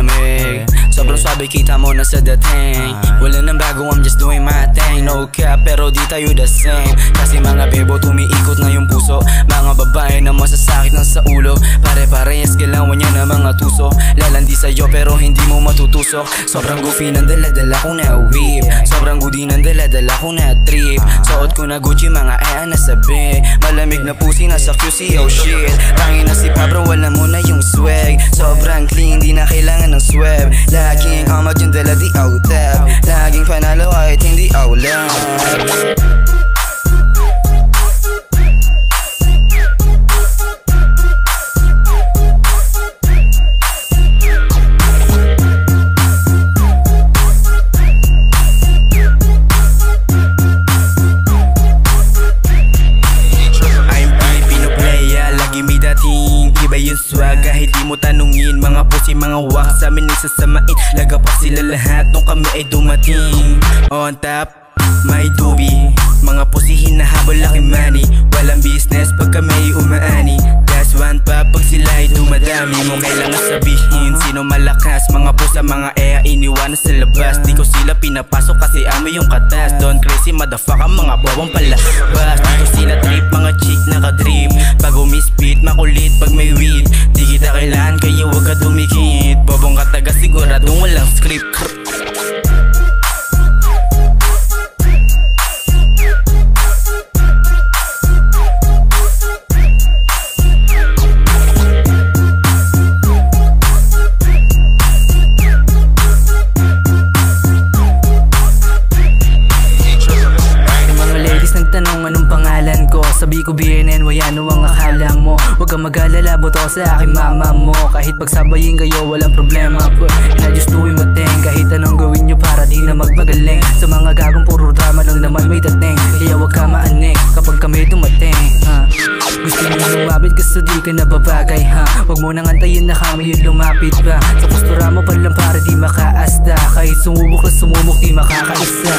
malamig. Sobrang sabi kita mo na sa dating. Wala nang bago, I'm just doing my thing. No cap, pero di tayo the same. Kasi mga bebo, tumiikot na yung puso. Mga babae na masasakit na sa ulo. Pare-parehas kailangan niya na mga tuso. Lalandi sa'yo pero hindi mo matutusok. Sobrang goofy ng dala-dala ko na whip. Sobrang goody ng dala-dala ko na trip. Suot ko na Gucci, mga na sabi. Malamig na pusi na sa QC, oh shit. Tangin na si Pablo, wala mo na yung swag. Sobrang clean, di na kailangan ng swab. Laging amag yung dala, di out-tab. Laging panalo kahit hindi aulam. Kahit di mo tanungin, mga pusi, mga wax sa amin nagsasamain. Lagapak sila lahat nung kami ay dumating. On top, may tubi. Mga pusi hinahabol laki money. Walang business pag kami umaani. That's one pa pag sila ay dumadami. Mo kailangan sabihin sino malakas. Mga pusa, mga iniwan sa labas. Di ko sila pinapasok kasi amo yung katas. Don't crazy motherfucker, mga bawang palabas. Di ko sila trip, mga chick nakadrip. Bago misfit, makulit pag may weed. Di kita kailangan kaya huwag ka dumikit. Bobong kataga siguradong walang script. Anong pangalan ko? Sabi ko BNN, wayano ang akala mo. Huwag kang mag-alala, boto sa aking mama mo. Kahit pagsabayin kayo, walang problema po. And I just do my thing. Kahit anong gawin nyo para di na magmagaling. Sa mga gagong puro drama lang naman may dating. Kaya huwag ka maanik kapag kami dumating. Gusto nyo lumapit kaso di ka nababagay. Huwag mo nang antayin na kami yung lumapit pa. Sa postura mo pa lang para di makaasta. Kahit sumubok na sumumok di makakaisa.